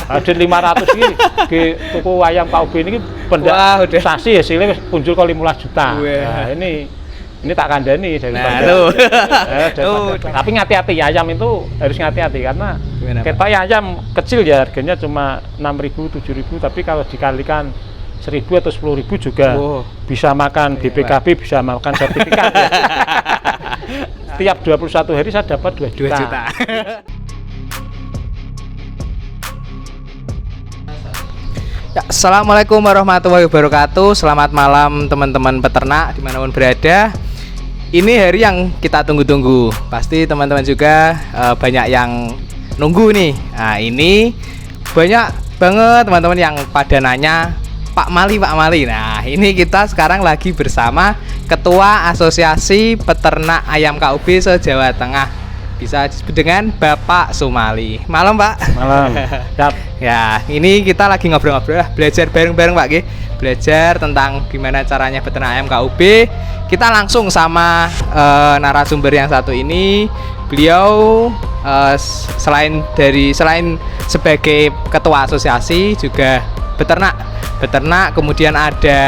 Hadir 500 iki ke tuku ayam KUB ini Wah, udah. sasi hasilnya kunjul kok 15 juta. Wah. Nah, ini tak kandani daripada. tuh. Tapi ngati-hati ayam itu harus ngati-hati karena Gimana, Pak? ketok ayam kecil ya harganya cuma 6.000, 7.000 tapi kalau dikalikan 1.000 atau 10.000 juga bisa makan BPKB, bisa makan sertifikat ya. Tiap 21 hari saya dapat 2 juta. Ya, Assalamualaikum warahmatullahi wabarakatuh. Selamat malam teman-teman peternak dimanapun berada. Ini hari yang kita tunggu-tunggu. Pasti teman-teman juga banyak yang nunggu nih. Nah, ini banyak banget teman-teman yang pada nanya, Pak Mali. Nah, ini kita sekarang lagi bersama Ketua Asosiasi Peternak Ayam KUB se-Jawa Tengah. Bisa disebut dengan Bapak Sumali. Malam, Pak. Malam. Siap. Ya, ini kita lagi ngobrol-ngobrol lah, belajar bareng-bareng, Pak, belajar tentang gimana caranya peternak ayam KUB. Kita langsung sama narasumber yang satu ini. Beliau selain sebagai ketua asosiasi juga beternak, kemudian ada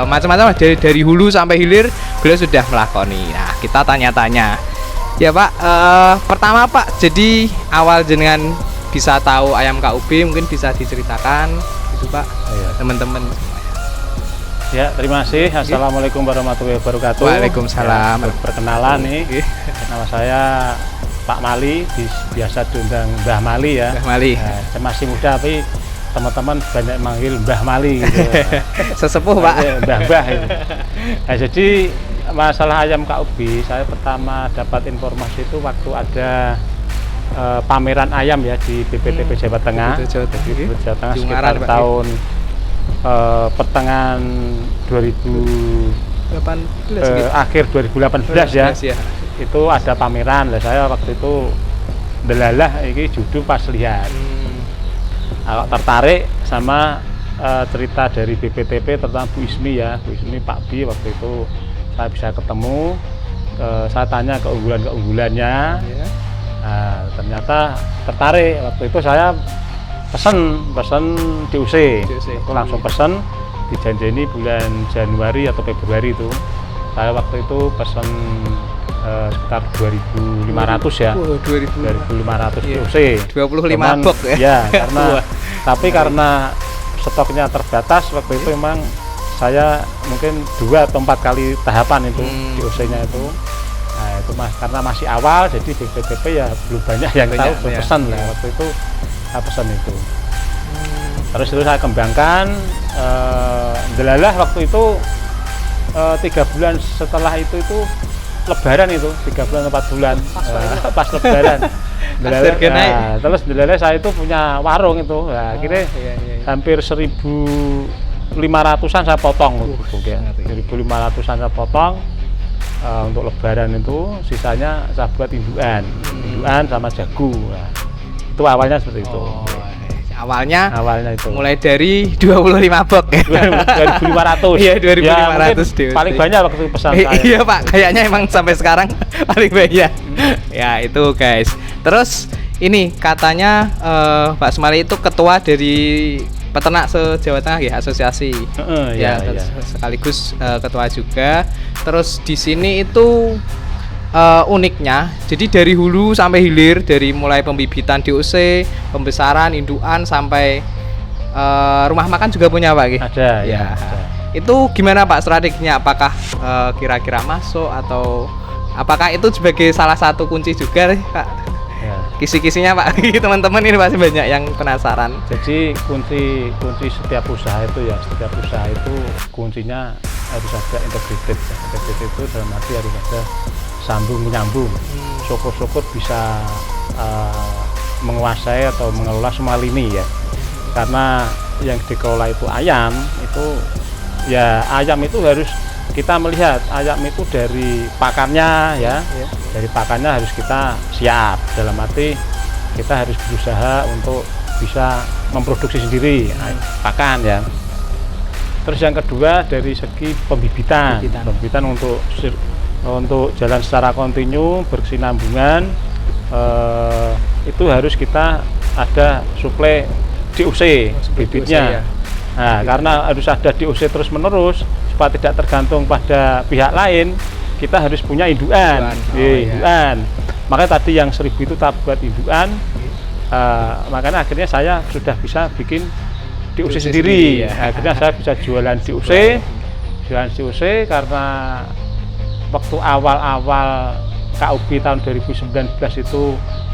macam-macam dari hulu sampai hilir beliau sudah melakoni. Nah, kita tanya-tanya. Ya, Pak, pertama, Pak, jadi awal jenengan bisa tahu ayam KUB mungkin bisa diceritakan gitu, Pak. Iya. Teman-teman. Ya, terima kasih. Assalamualaikum warahmatullahi wabarakatuh. Waalaikumsalam. Ya, perkenalan nih. Nama saya Pak Mali, biasa diundang Mbah Mali ya. Mbah Mali. Nah, saya masih muda tapi teman-teman banyak manggil Mbah Mali gitu. Sesepuh, Pak. Mbah gitu. Nah, jadi masalah ayam KUB, saya pertama dapat informasi itu waktu ada pameran ayam ya di BPTP Jawa Tengah. Jawa Tengah Sekitar tahun pertengahan 2018 akhir 2018 ya. Itu ada pameran lah, saya waktu itu delalah ini judul pas lihat. Tertarik sama cerita dari BPTP tentang Bu Ismi ya. Bu Ismi Pak B waktu itu saya bisa ketemu, saya tanya keunggulannya. Nah, ternyata tertarik. Waktu itu saya pesen DUC. Itu langsung pesen, dijanjeni bulan Januari atau Februari itu. Saya waktu itu pesen sekitar 2.500 ya. 2.500 DUC. 25 box ya. Karena stoknya terbatas waktu itu memang saya mungkin 2 atau 4 kali tahapan itu DUC-nya itu. Nah, itu karena masih awal jadi BPTP ya belum banyak yang tahu pesan lah waktu itu saya pesan itu. Terus itu saya kembangkan delalah waktu itu 3 bulan setelah itu Lebaran itu 3 bulan 4 bulan pas Lebaran. Terus delalah saya itu punya warung itu. Nah, akhirnya hampir 1.500-an saya potong gitu ya. 1.500-an saya potong. Untuk Lebaran itu sisanya saya buat induan sama jagung. Nah, itu awalnya seperti itu. Awalnya itu mulai dari 25 box 2.500. Iya, 2.500 ya, paling banyak waktu pesan saya. Iya, Pak, kayaknya emang sampai sekarang paling banyak. Ya, itu guys. Terus ini katanya Pak Sumali itu ketua dari peternak se-Jawa Tengah ya, asosiasi. Ya. Sekaligus ketua juga. Terus di sini itu uniknya, jadi dari hulu sampai hilir, dari mulai pembibitan DUC, pembesaran, indukan sampai rumah makan juga punya, Pak? Ada. Ya. Itu gimana, Pak, strateginya? Apakah kira-kira masuk atau apakah itu sebagai salah satu kunci juga, Pak? Ya. Kisi-kisinya, Pak, teman-teman ini pasti banyak yang penasaran. Jadi kunci setiap usaha itu kuncinya harus ada integrated. Integrated itu dalam arti harus ada sambung menyambung. Syukur-syukur bisa menguasai atau mengelola semua lini ya. Karena yang dikelola itu ayam itu harus kita melihat ayam itu dari pakannya ya. Dari pakannya harus kita siap, dalam arti kita harus berusaha untuk bisa memproduksi sendiri pakan ya. Terus yang kedua dari segi pembibitan untuk jalan secara kontinu berkesinambungan, itu harus kita ada suplai DOC bibitnya. ya. Nah, karena harus ada DOC terus menerus supaya tidak tergantung pada pihak lain, kita harus punya indukan. Indukan. Makanya tadi yang 1000 itu tak buat indukan. Makanya akhirnya saya sudah bisa bikin DOC sendiri. Ya. Akhirnya saya bisa jualan DOC. Jualan DOC karena waktu awal-awal KUB tahun 2019 itu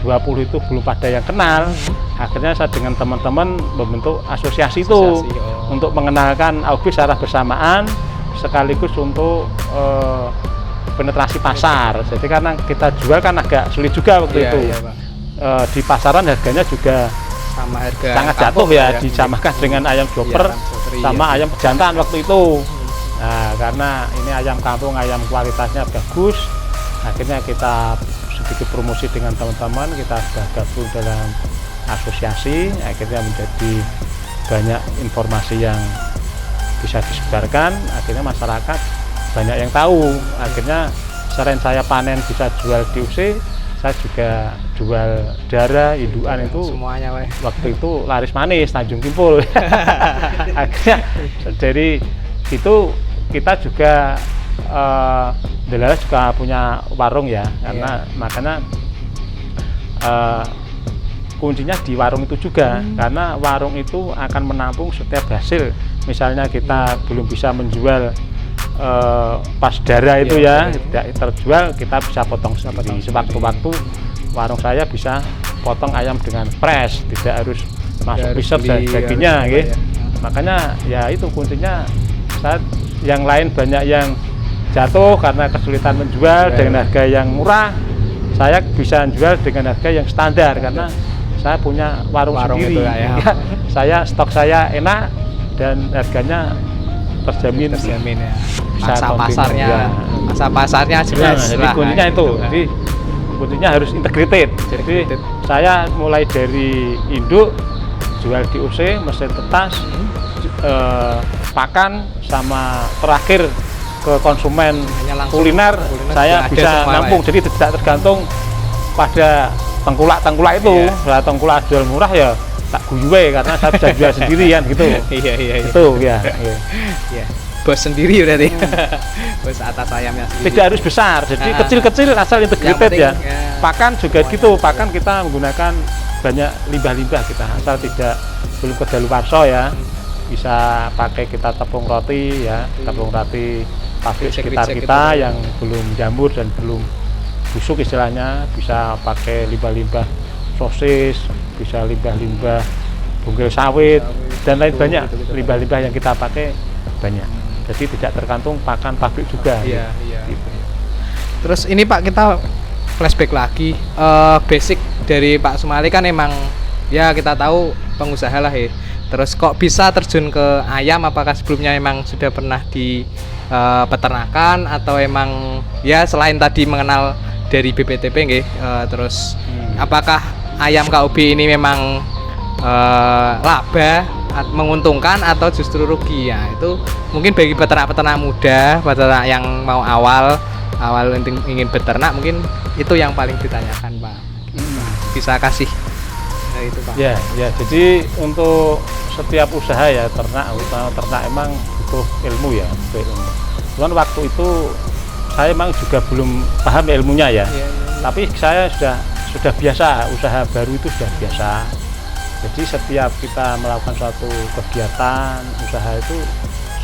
20 itu belum pada yang kenal. Akhirnya saya dengan teman-teman membentuk asosiasi itu untuk mengenalkan AUB secara bersamaan sekaligus untuk penetrasi pasar. Jadi karena kita jual kan agak sulit juga waktu itu. Di pasaran harganya juga sama harga sangat jatuh ya, disamakan dengan ayam joper sama ayam pejantan waktu itu. Nah, karena ini ayam kampung, ayam kualitasnya bagus, akhirnya kita sedikit promosi dengan teman-teman, kita sudah gabung dalam asosiasi, akhirnya menjadi banyak informasi yang bisa disebarkan, akhirnya masyarakat banyak yang tahu. Akhirnya selain saya panen bisa jual DOC, saya juga jual darah, indukan itu semuanya waktu itu laris manis, Tanjung Kimpul. Akhirnya dari itu kita juga Delala juga punya warung ya, karena makanya kuncinya di warung itu juga, karena warung itu akan menampung setiap hasil. Misalnya kita belum bisa menjual pas darah itu tidak terjual, kita bisa potong sendiri. Sewaktu-waktu warung saya bisa potong ayam dengan fresh, tidak harus masuk freezer dan dagingnya, makanya ya itu kuncinya. Saat yang lain banyak yang jatuh karena kesulitan menjual dengan harga yang murah, saya bisa jual dengan harga yang standar karena saya punya warung sendiri. Saya stok saya enak dan harganya terjamin ya. Masa pasarnya jelas. Jadi kuncinya itu. Jadi kuncinya harus integrated. Jadi saya mulai dari induk, jual DOC, mesin tetas, pakan, sama terakhir ke konsumen kuliner saya bisa nampung. Jadi tidak tergantung pada tengkulak itu. Kalau tengkulak jual murah ya tak guyue karena saya bisa jual sendirian gitu. Itu ya. Bos sendiri berarti. Bos atas ayamnya sendiri. Tidak harus besar, jadi kecil-kecil asal integrated ya. Pakan juga gitu, pakan kita menggunakan banyak limbah-limbah kita, asal tidak belum kedaluarsa ya. Bisa pakai kita tepung roti ya, tepung roti pabrik sekitar kita yang belum jamur dan belum busuk istilahnya, bisa pakai limbah-limbah sosis, bisa limbah-limbah bungkil sawit dan lain banyak limbah-limbah yang kita pakai banyak. Jadi tidak tergantung pakan pabrik juga. Gitu. Terus ini Pak, kita flashback lagi, basic dari Pak Sumali kan emang ya kita tahu pengusaha lah ya. Terus kok bisa terjun ke ayam? Apakah sebelumnya emang sudah pernah di peternakan atau emang ya selain tadi mengenal dari BPTP nggih, terus apakah ayam KUB ini memang laba, menguntungkan atau justru rugi ya? Itu mungkin bagi peternak-peternak muda, peternak yang mau awal ingin beternak, mungkin itu yang paling ditanyakan Pak. Bisa kasih itu Pak. Ya, jadi untuk setiap usaha ya ternak emang butuh ilmu ya, Cuman waktu itu saya emang juga belum paham ilmunya ya. Tapi saya sudah biasa, usaha baru itu sudah biasa. Jadi setiap kita melakukan suatu kegiatan usaha itu,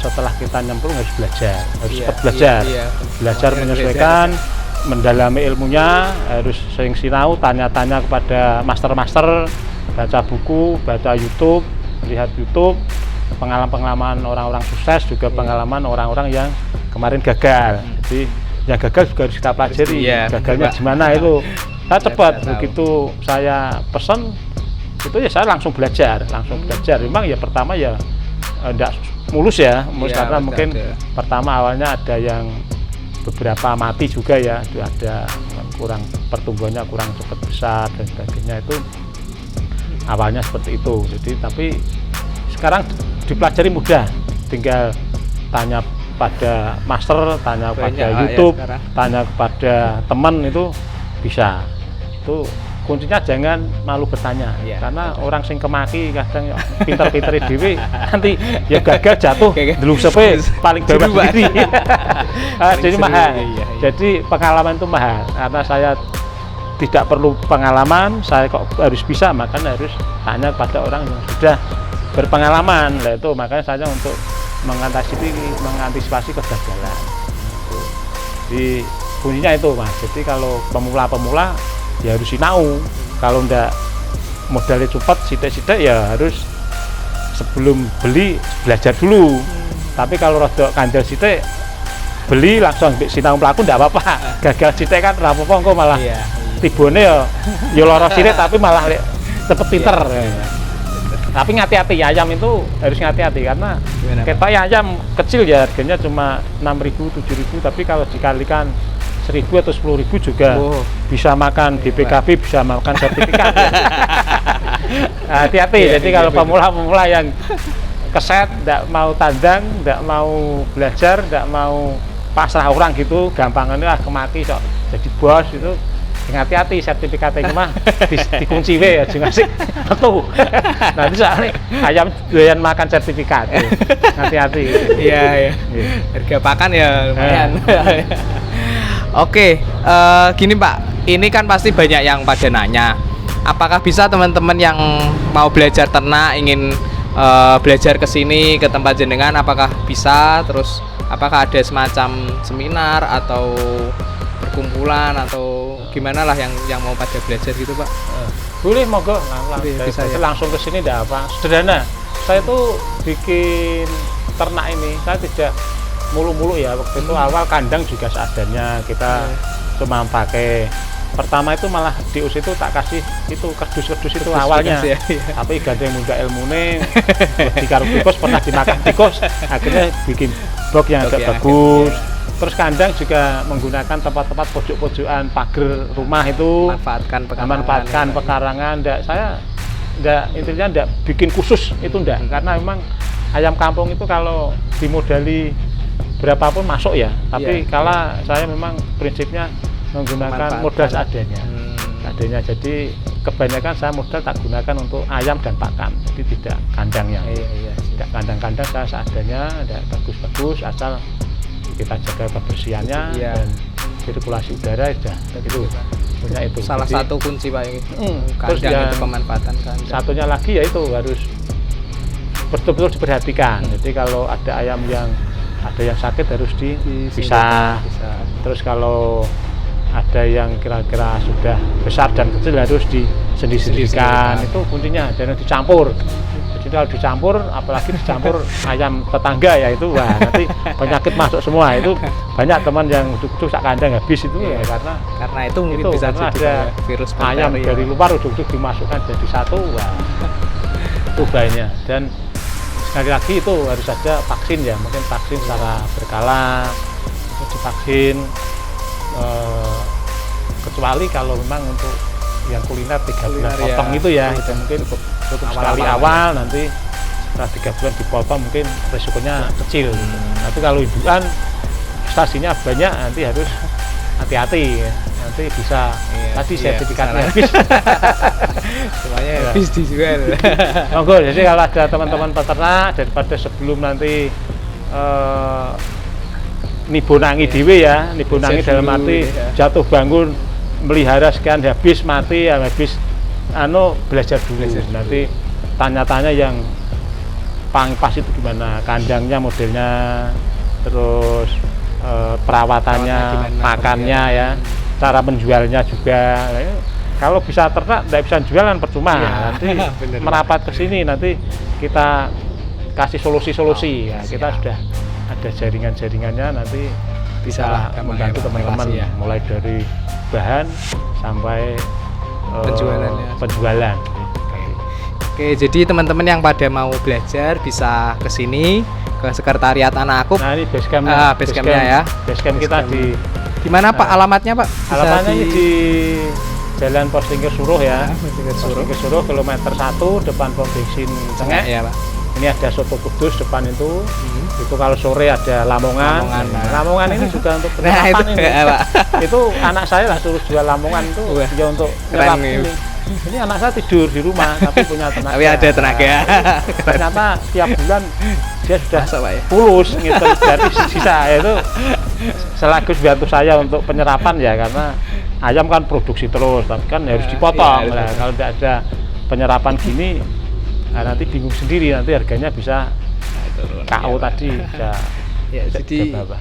setelah kita nyemplung harus belajar, cepat belajar menyesuaikan, mendalami ilmunya, harus sering sinau, tanya-tanya kepada master-master, baca buku, baca YouTube, lihat YouTube, pengalaman orang-orang sukses, juga pengalaman orang-orang yang kemarin gagal. Jadi yang gagal juga harus kita pelajari, gagalnya gimana itu. Saya cepat, begitu saya pesan itu ya saya langsung belajar. Memang ya pertama ya enggak mulus karena mungkin pertama awalnya ada yang beberapa mati juga ya, ada kurang pertumbuhannya kurang cepat besar dan sebagainya, itu awalnya seperti itu. Jadi tapi sekarang dipelajari mudah, tinggal tanya pada master, tanya pada YouTube, tanya kepada teman, itu bisa. Itu kuncinya jangan malu bertanya, karena orang sing kemaki kadang pinter-pinter dhewe nanti ya gagal jatuh dlusepe paling bawah sendiri. Jadi mahal. Jadi pengalaman itu mahal, karena saya tidak perlu pengalaman, saya kok harus bisa, makanya harus tanya pada orang yang sudah berpengalaman. Nah itu makanya saya untuk mengantisipasi kegagalan. Di kuncinya itu Mas. Jadi kalau pemula ya harus sinau. Kalau ndak modalnya cepat sithik-sithik ya harus sebelum beli belajar dulu. Tapi kalau rada kandel sithik beli langsung sinau mlaku ndak apa-apa. Gagal sithik kan ora apa-apa engko malah tibone ya lara sithik tapi malah cepet pinter. Tapi ngati-hati, ayam itu harus ngati-hati karena kita ayam kecil ya harganya cuma 6.000, 7.000, tapi kalau dikalikan 1.000 atau 10.000 juga bisa makan BPKB, bisa makan sertifikat. Hati-hati, jadi kalau pemula-pemula yang keset, tidak mau tandang, tidak mau belajar, tidak mau pasrah orang gitu, gampangannya kemaki sok jadi bos itu. Hati-hati, sertifikatnya mah dikunci ya, jangan sih metu. Nanti soalnya ayam doyan makan sertifikat. Hati-hati. Iya. Harga pakan ya lumayan. Oke, gini Pak, ini kan pasti banyak yang pada nanya. Apakah bisa teman-teman yang mau belajar ternak ingin belajar ke sini ke tempat jenengan? Apakah bisa? Terus apakah ada semacam seminar atau perkumpulan atau gimana lah yang mau pada belajar gitu Pak? Boleh, monggo bisa ya? langsung ke sini tidak apa, sederhana. Saya tuh bikin ternak ini saya tidak mulu-mulu ya, waktu itu awal kandang juga seadanya, kita cuma pakai pertama itu malah dius itu tak kasih itu kerdus-kerdus itu awalnya ya. Tapi gandeng muda ilmune di karo tikus pernah dimakan tikus, akhirnya bikin box yang agak bagus. Terus kandang juga menggunakan tempat-tempat pojok-pojokan pagar rumah itu, manfaatkan pekarangan. Saya intinya ndak bikin khusus itu ndak, karena memang ayam kampung itu kalau dimodali berapapun masuk ya. Tapi kalau saya memang prinsipnya menggunakan modal seadanya. Jadi kebanyakan saya modal tak gunakan untuk ayam dan pakan, jadi tidak kandangnya. Tidak kandang-kandang saya seadanya, tidak bagus-bagus, asal kita jaga kebersihannya dan sirkulasi udara sudah itu punya itu. Salah satu kunci Pak ini. Terus kandang itu pemanfaatan kandang. Satunya lagi yaitu harus betul-betul diperhatikan. Jadi kalau ada ayam yang sakit harus dipisah. Terus kalau ada yang kira-kira sudah besar dan kecil harus disendiri-sendirikan. Itu kuncinya, jangan dicampur. Jadi kalau dicampur, apalagi dicampur ayam tetangga ya itu, wah nanti penyakit masuk semua. Itu banyak teman yang uduk-uduk sak kandang habis itu ya karena itu mungkin bisa ada virus ayam dari luar uduk-uduk dimasukkan jadi satu, wah itu bahayanya. Dan sekali lagi itu harus ada vaksin ya, mungkin vaksin secara berkala, itu divaksin. Kecuali kalau memang untuk yang kuliner 3 bulan potong itu ya, itu mungkin cukup sekali awal, nanti setelah 3 bulan dipotong mungkin resikonya kecil. Tapi kalau ibuan stasinya banyak, nanti harus hati-hati ya. Nanti bisa tadi sertifikatnya habis. Semuanya habis dijual. Monggo, jadi kalau ada teman-teman peternak, daripada sebelum nanti nibonangi dhewe ya, nibonangi dalam arti jatuh bangun melihara sekian habis mati ya, habis belajar dulu. Nanti tanya-tanya yang pas itu gimana, kandangnya modelnya, terus perawatannya, makannya ya, cara menjualnya juga. Kalau bisa ternak tidak bisa jualan percuma, nanti merapat ke sini, nanti kita kasih solusi-solusi ya. Kita sudah ada jaringan-jaringannya, nanti bisa membantu teman-teman mulai dari bahan sampai penjualan. Oke, jadi teman-teman yang pada mau belajar bisa ke sini ke sekretariat Anak Akup. Nah, ini basecampnya ya. Basecamp kita di mana Pak alamatnya Pak? Alamatnya di Jalan Pos Tingkir Suruh ya. Pos Tingkir Suruh kilometer 1 depan pom bensin Cengek ya Pak. ini ada soto kudus depan itu. Itu kalau sore ada lamongan. Lamongan ini juga untuk penyerapan itu, ini. ya, Pak. Itu anak saya lah suruh jual lamongan itu Wah, ya untuk keren nyerap nih. ini. Ini anak saya tidur di rumah tapi punya tenaga. Tapi ada tenaga. Ternyata tiap bulan dia sudah Masa, Pak, ya? pulus gitu. Jadi sisa itu selagus bantu saya untuk penyerapan ya, karena ayam kan produksi terus tapi kan harus dipotong. Iya, Nah, kalau tidak ada penyerapan gini, nah, nanti bingung sendiri, nanti harganya bisa KO tadi bisa Ya, jadi berapa.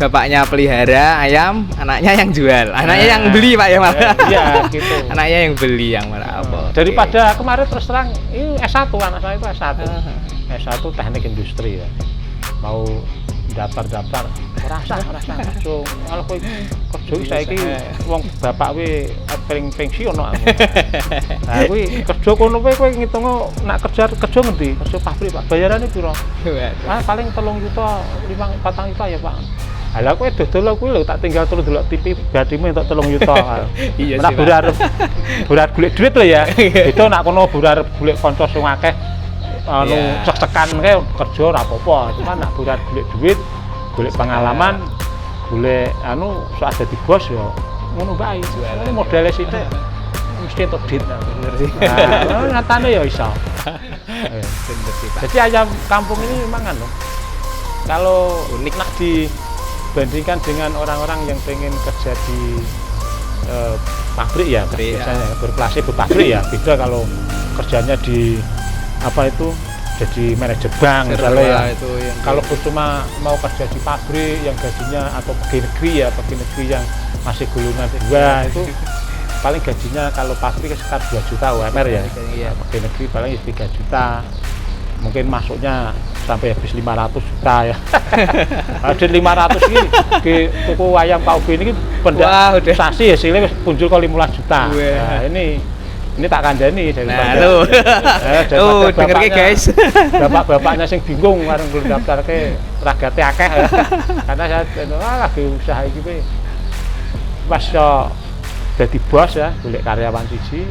bapaknya pelihara ayam, anaknya yang jual, anaknya yang beli, Pak, ya malah. Iya gitu. Anaknya yang beli yang malah apa? Daripada kemarin terus terang ini S1, anak saya itu S1. S1 teknik industri ya. Mau daftar rasa langsung kalau kowe kerja iki saiki wong bapak kowe pensiun no. Nah kuwi kerja kono kowe ngitung nak kerja ngendi? Kerja pabrik Pak. Bayarane piro? Ah paling 3 juta, 4 juta ya Pak. Lah kowe dodol kuwi lho tak tinggal terus delok TV badimu entuk 3 juta. Iya sih. Nak burar golek duit lho ya. Itu nak kono burar golek kanca sing akeh anu cek-cekan kae kerja ora apa-apa. Cuma nak burar golek duit, golek pengalaman, golek anu sok ada di bos ya ngono bae. Ini modele sithik mesti entuk duit. Bener sih. Nah, nyatane ya iso. Bener sih, Pak. Jadi ayam kampung ini memang anu kalau unik nak dibandingkan dengan orang-orang yang pengen kerja di pabrik ya, biasanya berkelas pabrik ya, beda kalau kerjanya di apa itu jadi manajer bank misalnya ya. Itu yang kalau cuma mau kerja di pabrik yang gajinya atau pegawai negeri ya, pegawai negeri yang masih golongan 2 itu paling gajinya kalau pabrik sekitar 2 juta UMR ya. Pegawai negeri paling 3 juta. Mungkin masuknya sampai habis 500 juta ya. Ada 500 ini di toko ayam Pak Ubi ini pendak sasi hasilnya punjul kok 15 juta. Nah, ini tak kandani dari denger guys. Bapak-bapaknya sing bingung kareng belum daftar ke ragate akeh. Karena saya lagi usaha iki kowe. Pas yo dadi bos ya, golek karyawan siji.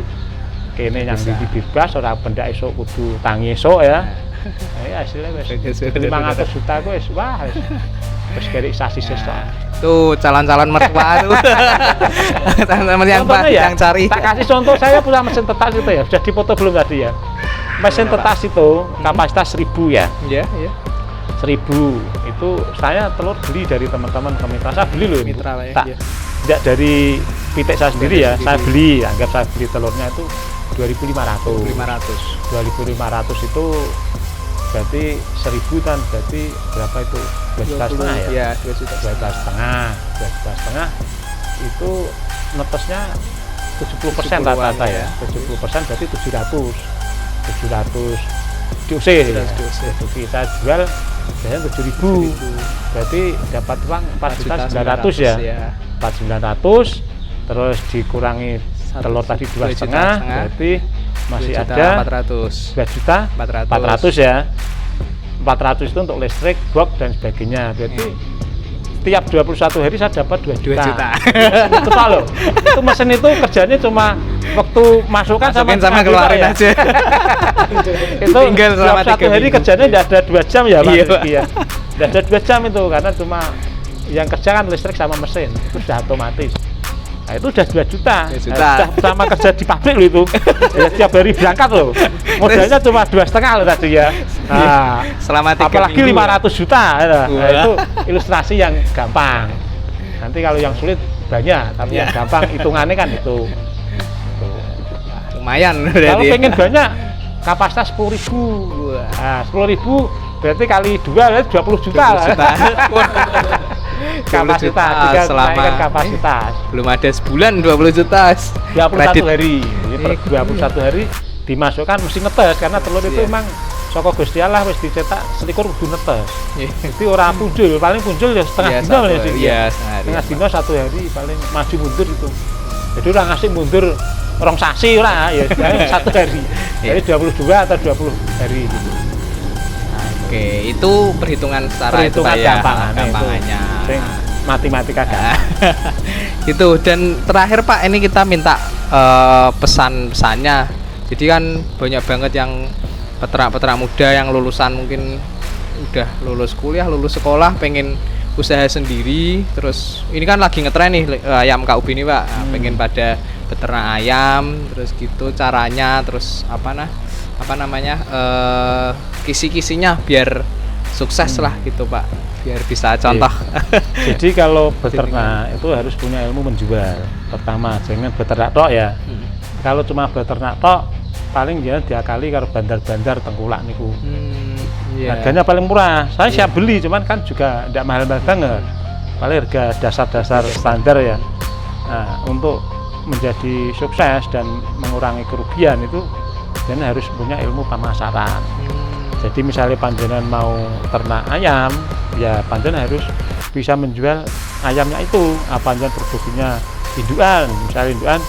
Kene yang bebas ora pendak esuk kudu tangi esuk ya. Hasilnya wis 500 juta ku wis wah wis kerek sasi sesuk. Tuh calon-calon mertua tuh. Teman-teman yang cari. Tak kasih contoh, saya punya mesin tetas itu ya. Sudah dipoto belum tadi ya? Mesin tetas itu kapasitas 1000 ya. Iya. 1000 itu saya telur beli dari teman-teman ke mitra. Saya beli loh. Mitra lah ya. Tidak dari pitik saya sendiri ya. Saya beli, anggap saya beli telurnya itu 2.500. 2.500 itu berarti 1000 kan berarti berapa itu 2,5 juta ya? Iya, 2,5 juta itu netesnya 70% rata-rata ya. 70% berarti 700 DOC ya. Kita jual biasanya 7.000 berarti dapat uang 4.900 ya. 4.900 terus dikurangi telur tadi 2,5 berarti masih ada 2.400 ya. 400 itu untuk listrik, box dan sebagainya. Berarti tiap 21 hari saya dapat 2 juta. Itu Pak loh. Itu mesin itu kerjanya cuma waktu masukkan sama keluarin ya. aja. Itu tinggal selama 1 hari kerjanya tidak ada 2 jam ya Pak. Iya. Tidak ada 2 jam itu karena cuma yang kerja kan listrik sama mesin. Itu sudah otomatis. Nah, itu udah 2 juta. Sudah sama kerja di pabrik loh itu. Ya, tiap hari berangkat loh. Modalnya cuma 2,5 loh tadi ya. Nah, selama 3 apalagi minggu 500 juta. Nah, itu ilustrasi yang gampang. Nanti kalau yang sulit banyak, tapi yang gampang hitungannya kan itu. Lumayan berarti. Kalau pengen banyak kapasitas 10.000. Nah, 10.000 berarti kali 2 berarti 20 juta. Kapasitas selama kapasitas belum ada sebulan 20 juta 21 hari. Jadi per 21 hari dimasukkan mesti netes karena telur itu memang saka Gusti Allah wis dicetak selikur kudu netes. Jadi ora punjul, paling punjul ya setengah dina ya sih. Iya, setengah dina 1 hari paling maju mundur itu. Jadi ora ngasih mundur rong sasi ora ya, 1 hari. Jadi 22 atau 20 hari gitu. Oke, itu perhitungan secara gampangannya. Matematika kan. Gitu. Dan terakhir Pak, ini kita minta pesan-pesannya. Jadi kan banyak banget yang peternak-peternak muda yang lulusan mungkin udah lulus kuliah, lulus sekolah, pengen usaha sendiri. Terus ini kan lagi ngetren nih ayam KUB ini Pak. Nah, pengen pada beternak ayam, terus gitu caranya, terus apa namanya kisi-kisinya biar sukses lah gitu Pak, biar bisa contoh. Jadi kalau beternak itu harus punya ilmu menjual. Pertama, jangan beternak tok ya. Kalau cuma beternak tok, paling dia diakali karo bandar-bandar tengkulak niku. Harganya paling murah. Saya siap beli, cuman kan juga tidak mahal-mahal banget. Paling harga dasar-dasar standar ya. Nah, untuk menjadi sukses dan mengurangi kerugian itu, dan harus punya ilmu pemasaran. Jadi misalnya panjenengan mau ternak ayam, ya panjenengan harus bisa menjual ayamnya itu. Panjenengan produksinya indukan, misalnya indukan,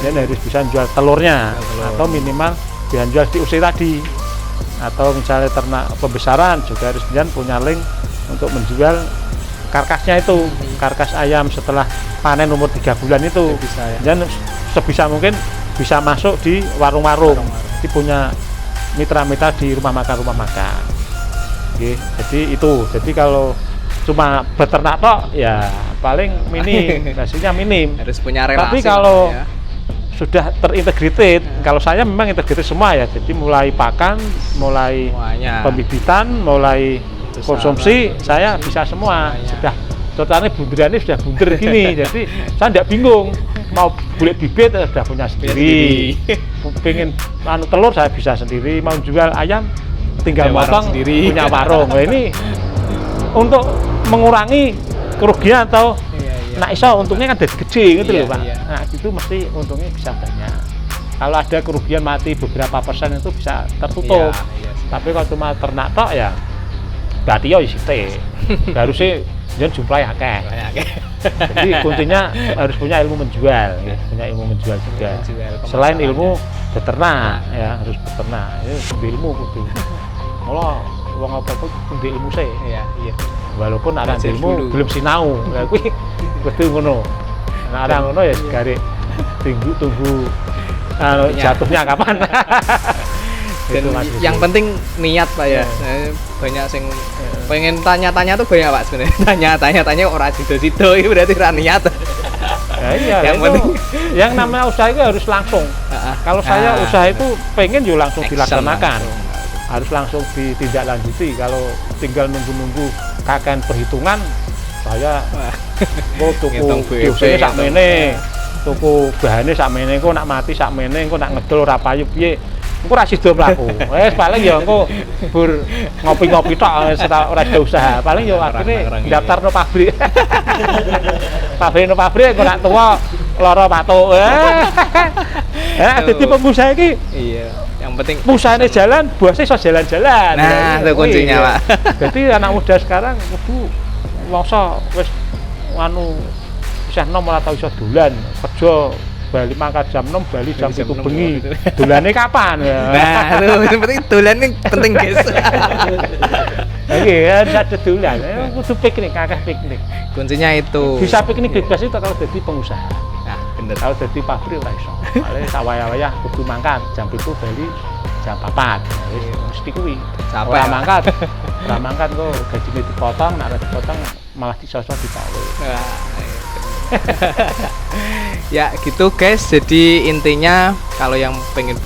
dan harus bisa menjual telurnya, atau minimal bisa jual di usia tadi. Atau misalnya ternak pembesaran juga harus punya link untuk menjual karkasnya itu, karkas ayam setelah panen umur 3 bulan itu. Dan sebisa mungkin bisa masuk di warung-warung. Jadi punya mitra-mitra di rumah makan. Oke, jadi itu. Jadi kalau cuma beternak tok ya paling minim, hasilnya minim. Harus punya relasi. Tapi kalau sudah terintegrated, kalau saya memang integrated semua ya. Jadi mulai pakan, mulai pembibitan, mulai konsumsi, saya bisa semua. Sudah totalnya bunderannya sudah bunder gini. Jadi saya tidak bingung mau bulet bibit sudah punya sendiri. Pengen telur saya bisa sendiri, mau jual ayam tinggal motong sendiri, punya warung. Nah, ini untuk mengurangi kerugian atau nak iso untungnya kan jadi gede gitu loh Pak. Nah itu mesti untungnya bisa banyak. Kalau ada kerugian mati beberapa persen itu bisa tertutup. Tapi kalau cuma ternak tok ya berarti ya isite. Harusnya jangan jumlahnya akeh. Jadi kuncinya harus punya ilmu menjual, ya. Punya ilmu menjual juga. Selain ilmu beternak, ya harus beternak. Itu ilmu kudu. Kalau wong apa-apa kudu ilmu sih. Iya. Walaupun ada ilmu belum sinau. Lah kuwi kudu ngono. Nah, ada ngono ya segare tunggu jatuhnya kapan. Dan yang penting niat Pak ya. Banyak sing pengen tanya-tanya tuh banyak Pak sebenarnya. Tanya-tanya orang sido-sido itu berarti ra niat. Ya iya, yang penting yang namanya usaha itu harus langsung. Kalau saya usaha itu pengen yo langsung dilaksanakan. Harus langsung ditindaklanjuti. Kalau tinggal nunggu-nunggu kakean perhitungan, saya tuku biosene sak mene, tuku bahane sak mene, engko nak mati sak mene, engko nak ngedol ora payu piye. Engko ra sida mlaku. Wis paling ya engko bur ngopi-ngopi tok ora ada usaha. Paling ya akhire daftarno pabrik. Pabrik engko nak tuwa lara patuk. Dadi pengusaha iki yang penting usahanya jalan, bosnya iso jalan-jalan. Nah, itu kuncinya, Pak. Jadi anak muda sekarang kudu mongso wis isih enom ora tau iso dolan, kerja bali mangkat jam 6, bali jam 7 bengi. Dolane kapan ya? Nah, itu yang penting dolan ini penting, guys. Oke, ada dolan. Kudu piknik, akeh piknik. Kuncinya itu. Bisa piknik bebas itu kalau jadi pengusaha. Nah, bener. Kalau jadi pabrik ora iso. Paling sawaya-wayah kudu mangkat jam 7 bali jam 4. Wis mesti kuwi. Ora mangkat. Ora mangkat kok gajine dipotong, nek ora dipotong malah disosok dicawe. Ya gitu guys, jadi intinya kalau yang pengen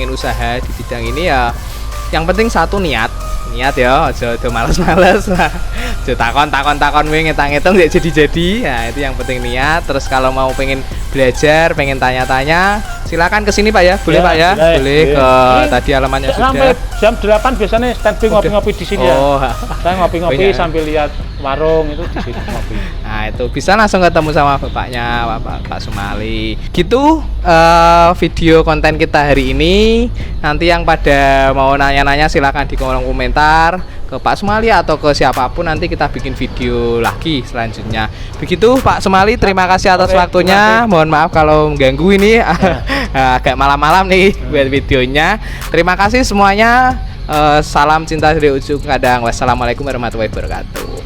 usaha di bidang ini ya yang penting satu niat ya, aja males-males lah, aja takon wingi ngitung jadi. Nah itu yang penting niat. Terus kalau mau pengen belajar, pengen tanya-tanya, silakan ke sini Pak ya, boleh Pak ya, boleh ke tadi alamannya sudah. Sampai jam 8 biasanya standby ngopi-ngopi di sini ya. Saya ngopi-ngopi sambil lihat warung itu di sini ngopi. Nah itu bisa langsung ketemu sama bapaknya, Pak Sumali. Gitu video konten kita hari ini. Nanti yang pada mau nanya-nanya silakan di kolom komentar ke Pak Sumali atau ke siapapun, nanti kita bikin video lagi selanjutnya. Begitu Pak Sumali, terima kasih atas waktunya. Mohon maaf kalau mengganggu ini agak malam-malam nih buat videonya. Terima kasih semuanya. Salam cinta dari ujung kadang. Wassalamualaikum warahmatullahi wabarakatuh.